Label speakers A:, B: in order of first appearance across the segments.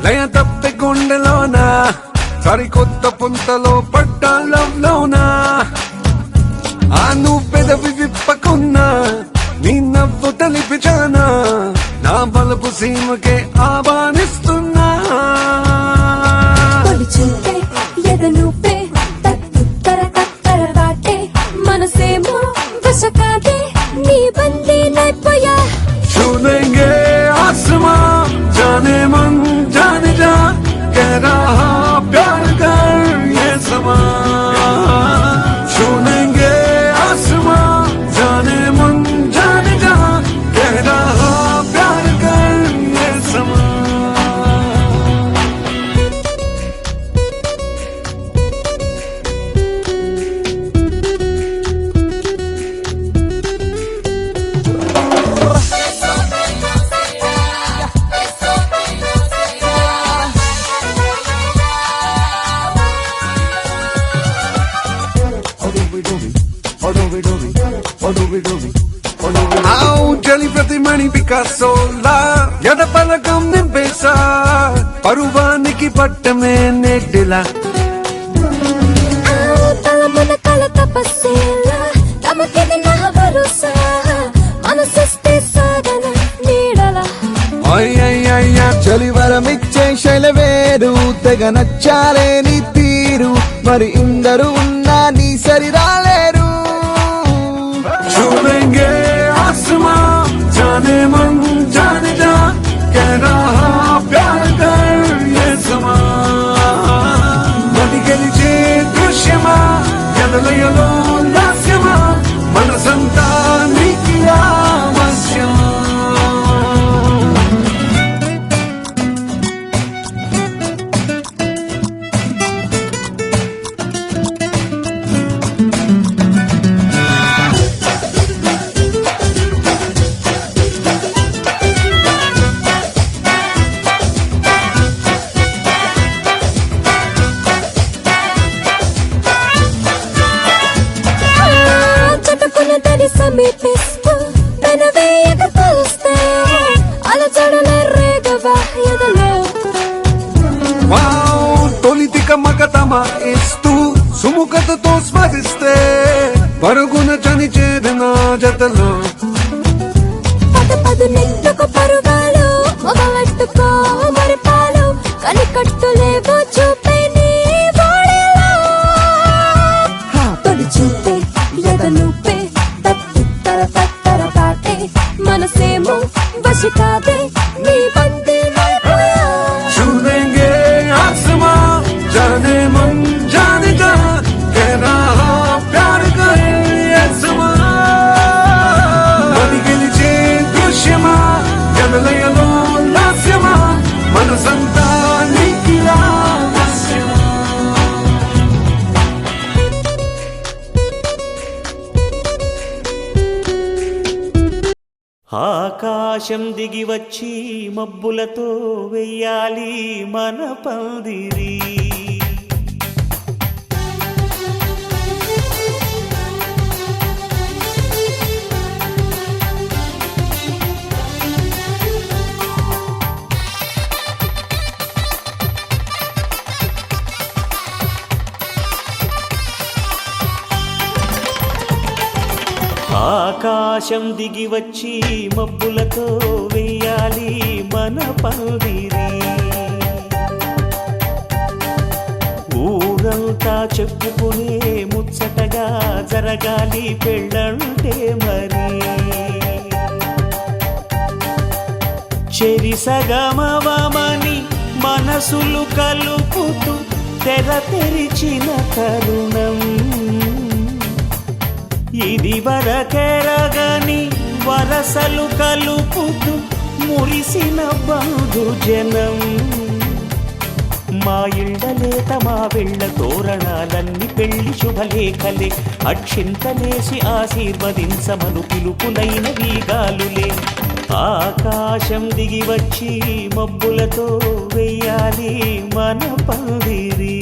A: లయ తప్పి గుండెలోన సరికొత్త పుంతలో పట్టాలలోన ఆ నువ్వు పెదవి విప్పకున్నా నీ నవ్వు తలిపిచానా నా బలపు సీమకే ఆహ్వానిస్తున్నా छूलेंगे आसमां जाने मन जाने जा कह रहा प्यार कर ये समा छूलेंगे आसमां जाने मन जाने जा कह रहा प्यार कर ये समा జలి ప్రతిమణి పికాసోలా ఎద పలకం నింపేసా పరువానికి పట్టమే నెడ్డిలా
B: చలివరమిచ్చే శైలవేరు తెగ నచ్చాలే నీ తీరు మరి ఇందరు ఉన్నా నీ సరి రాలేరు
A: छूलेंगे आसमां जाने मन जाने जा कह रहा प्यार कर ये समा मदी गलिचे दृश्यमा ఎదలయలో లాస్యమా మనసంతా నీకి ఆవశ్యం
C: సమీపిస్తూ పెనవేయక తలుస్తే అలచడలే రేగవా ఎదలో
A: తొలితిక మగతమ ఇస్తూ సుముఖతతో స్మరిస్తే పరుగున చని చేరిన జతలో
C: పద నెట్టుకు పరుగాలు మొగలెట్టుకో మరిపాలు కనికట్టులేవో చూపే నీ బాడీలో తొలి చూపే ఎదనుపే మనసేమో వశికాదే నీ బందీ
A: छूलेंगे आसमां जाने मन जाने जा कह रहा प्यार कर ये समा मदी గెలిచే దృశ్యమా ఎదలయలో లాస్యమా మనసంతా నీకి ఆవశ్యమా
D: ఆకాశం దిగి వచ్చి మబ్బులతో వెయ్యాలి మన పందిరి ఆకాశం దిగి వచ్చి మబ్బులతో వెయ్యాలి మన పందిరి ఊరంతా చెప్పుకునే ముచ్చటగా జరగాలి పెళ్ళంటే మరి చెరిసగమవమని మనసులు కలుపుతూ తెర తెరిచిన తరుణం ఇది వరకెరగని వరసలు కలుపుతూ మురిసిన బంధు జనం మా ఇళ్ళలేత మా వెళ్ళ తోరణాలన్నీ పెళ్లి శుభలేఖలే అక్షింతలేసి ఆశీర్వదించమను పిలుపులైన వీగాలులే ఆకాశం దిగి వచ్చి మబ్బులతో వెయ్యాలి మన పందిరి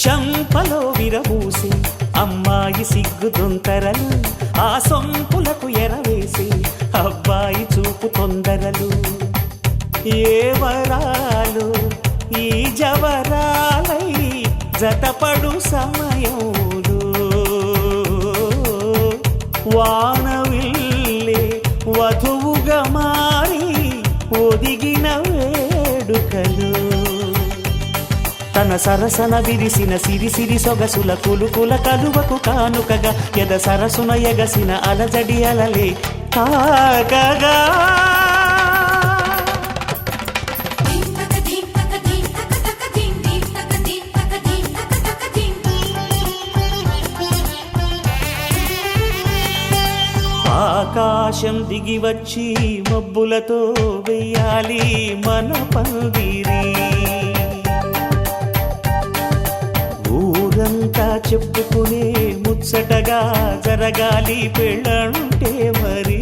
D: చంపలో విరబూసి అమ్మాయి సిగ్గుదొంతరలు ఆ సొంపులకు ఎరవేసి అబ్బాయి చూపు తొందరలు ఏ వరాలు ఈ జవరాలై జతపడు సమయంలో వానవిల్లే వధువుగా మారి ఒదిగిన వేడుకలు తన సరసన విరిసిన సిరిసిరి సొగసుల కులుకుల కలువకు కానుకగా ఎద సరసున ఎగసిన అలజడి అలలే తాకగా ఆకాశం దిగి వచ్చి మబ్బులతో వెయ్యాలి మన పందిరి ఊరంతా చెప్పుకునే ముచ్చటగా జరగాలి పెళ్ళంటే మరి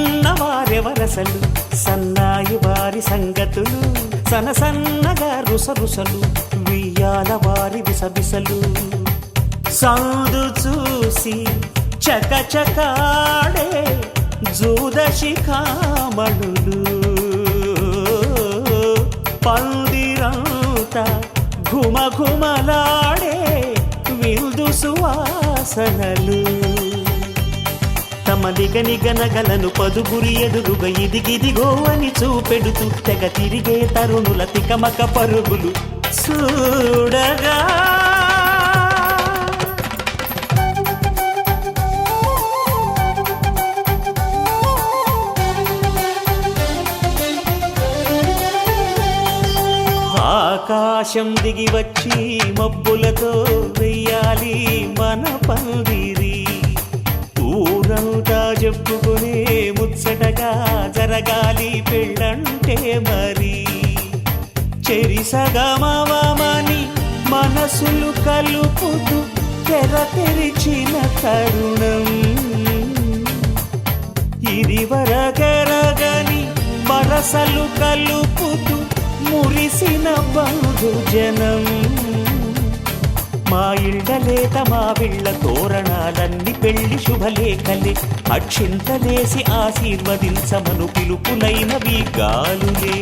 D: విన్నవారెవరసలు సన్నాయి వారి సంగతులు సనసన్నగా రుసరుసలు వియ్యాల వారి విసబిసలు సాధు చూసి చకచకాడే జూదశిఖామణులు పందిరంతా ఘుమఘుమలాడే విందు సువాసనలు తమ నిగనిగనగలను పదుగురి ఎదురుగా ఇదిగిదిగో అని చూపెడుతూ తెగ తిరిగే తరుణుల తికమక పరుగులు చూడగా ఆకాశం దిగి వచ్చి మబ్బులతో వెయ్యాలి మన పందిరి ఊరంతా చెప్పుకునే ముచ్చటగా జరగాలి పెళ్ళంటే మరి చెరిసగమవమని మనసులు కలుపుతూ తెర తెరిచిన తరుణం ఇది వరగరగని వరసలు కలుపుతూ మురిసిన బంధుజనం మా ఇళ్ళలేత మా వీళ్ళ తోరణాలన్నీ పెళ్లి శుభలేఖలే అక్షింతలేసి ఆశీర్వదించమను పిలుపులైనవి గాలులే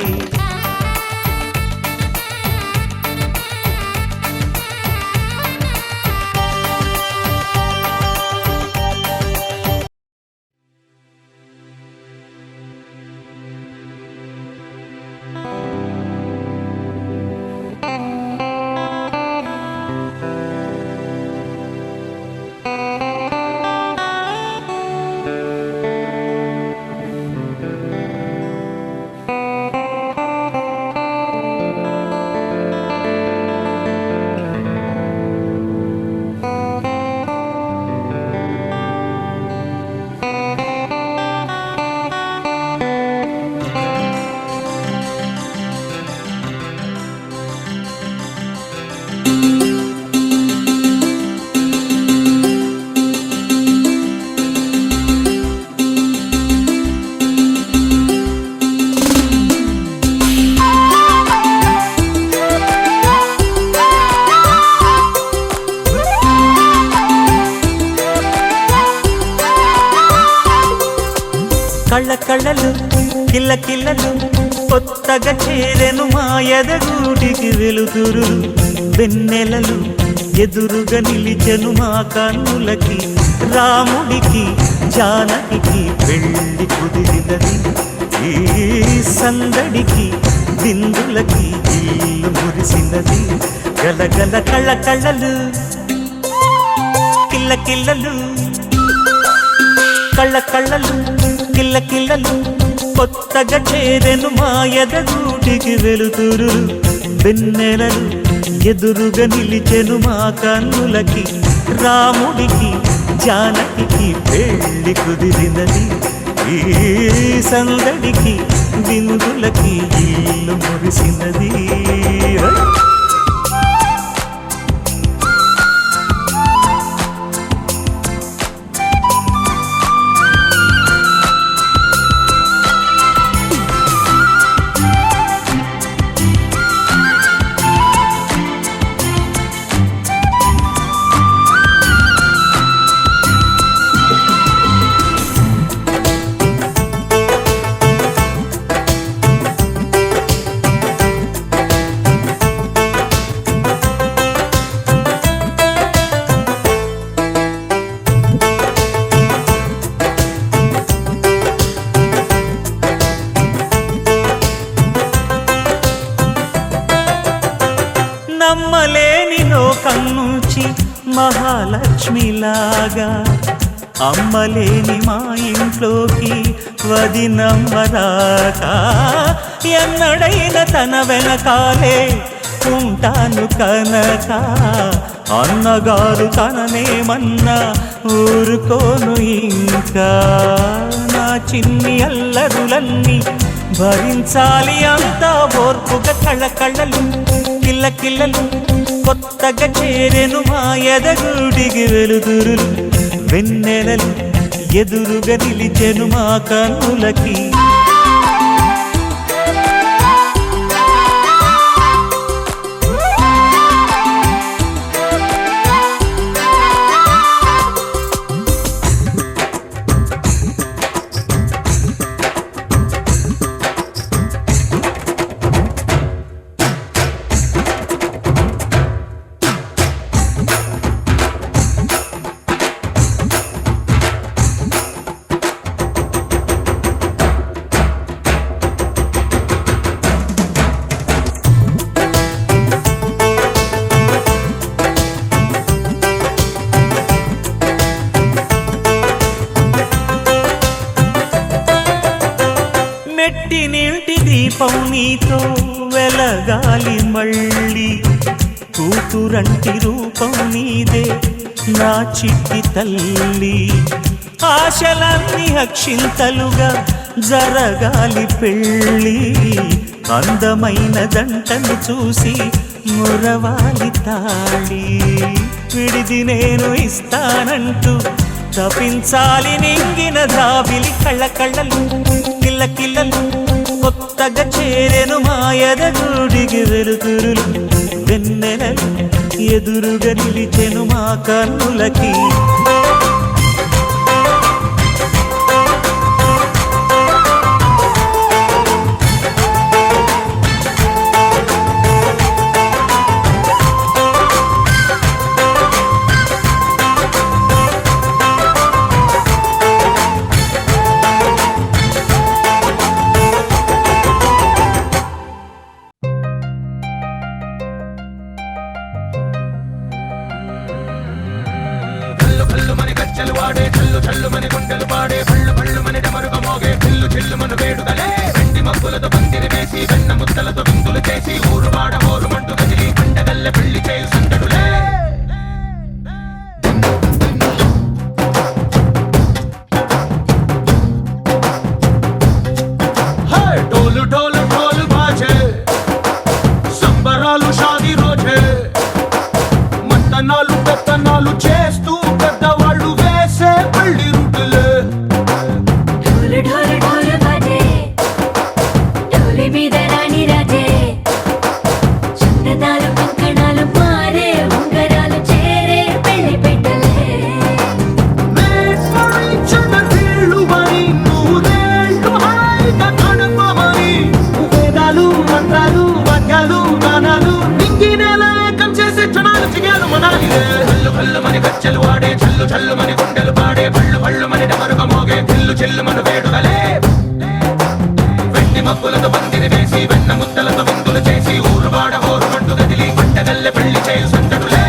D: కళ్ళ కళ్ళలు కిల్ల కిల్లలు కొత్తగా చేరెను మా ఎదగూటికి వెలుతురు వెన్నెలలు ఎదురుగా నిలిచెను మా కన్నులకి రాముడికి జానకి పెళ్లి కుదిరినది ఈ సందడికి బిందులకి ఇల్లు మురిసినది గలగల కళ్ళ కళ్ళలు కిల్ల కిల్లలు కళ్ళ కళ్ళలు కిల్ల కిల్లలు కొత్తగా చేరెను మా ఎదగూటికి వెలుతురు వెన్నెలలు ఎదురుగా నిలిచెను మా కన్నులకి రాముడికి జానకి పెళ్లి కుదిరినది ఈ సందడికి బిందులకి ఇల్లు మురిసినది నమ్మలేని లోకం నుంచి మహాలక్ష్మిలాగా అమ్మలేని మా ఇంట్లోకి వదినమ్మరాక ఎన్నడైన తన వెనకాలే ఉంటాను కనక అన్నగారు తననేమన్నా ఊరుకోను ఇంకా నా చిన్ని అల్లరులన్నీ భరించాలి అంతా ఓర్పుగా కళ్ళ కళ్ళలు కిల్ల కిల్లలు కొత్తగా చేరెను మా ఎదగూడికి వెలుతురులు వెన్నెలలు ఎదురుగా నిలిచెను మా కన్నులకి మెట్టినింటి దీపం నీతో వెలగాలి మళ్ళీ కూతురంటి రూపం నీదే నా చిట్టి తల్లి ఆశలన్నీ అక్షింతలుగా జరగాలి పెళ్ళి అందమైన దంటను చూసి మురవాలి తాళి విడిది నేను ఇస్తానంటూ తపించాలి నింగిన జాబిలి కళ్ళ కళ్ళలు కిల్ల కిల్లలు కొత్తగా చేరెను మా ఎదగూడికి వెలుతురులు వెన్నెలలు ఎదురుగా నిలిచెను మా కన్నులకి
A: వాడే చల్లు చల్లు మని గుండెలు పాడే పళ్ళు పళ్ళు మని డమరుగ మోగే చిల్లు చిల్లు మన వేడుదలే వెండి మబ్బులతో పందిరి వేసి వెన్న ముద్దలతో విందులు చేసి ఊరు వాడ ఊరు మంటు కదిలి పండగల్ల పెళ్లి చేయు సందడులే డోలు డోలు డోలు బాజే సంబరాలు షాదీ రోజే మంతనాలు పెత్తనాలు చేస్తూ పెద్దవాళ్ళు వేసే పెళ్లి రుటులే
C: ఢోలు ఢోలు ఢోలు బాజే ఢోలి మీద రాణి రాజే చందనాలు కంకణాలు మారే ఉంగరాలు చేరే పెళ్లి పెట్టలే
A: మేస్మరించిన తీళ్ళు వని నూరేళ్ళ కల్లు కల్లు మని గజ్జలు వాడే చల్లు చల్లు మని గుండెలు పాడే పళ్ళు పళ్ళు మని డమరుక మోగే చిల్లు చిల్లు మను వేడుదలే వెండి మబ్బులతో పందిరి వేసి వెన్న ముద్దలతో విందులు చేసి ఊరువాడ హోరుమంటూ గదిలి పంటగల్లె పెళ్లి చేయు సందడులే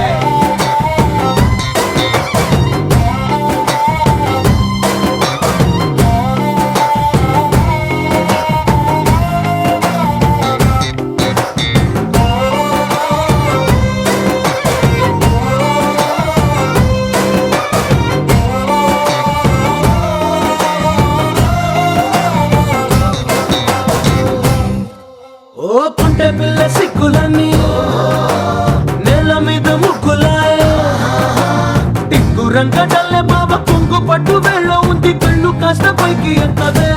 E: ఓ పుంటె పిల్ల సిక్కులన్నీ నేల మీద ముక్కులాయే టింగు రంగడల్లే బాబా కుంగు పట్టు వేళ్ళ ఉంది కళ్ళు కాస్త పైకి ఎక్కదే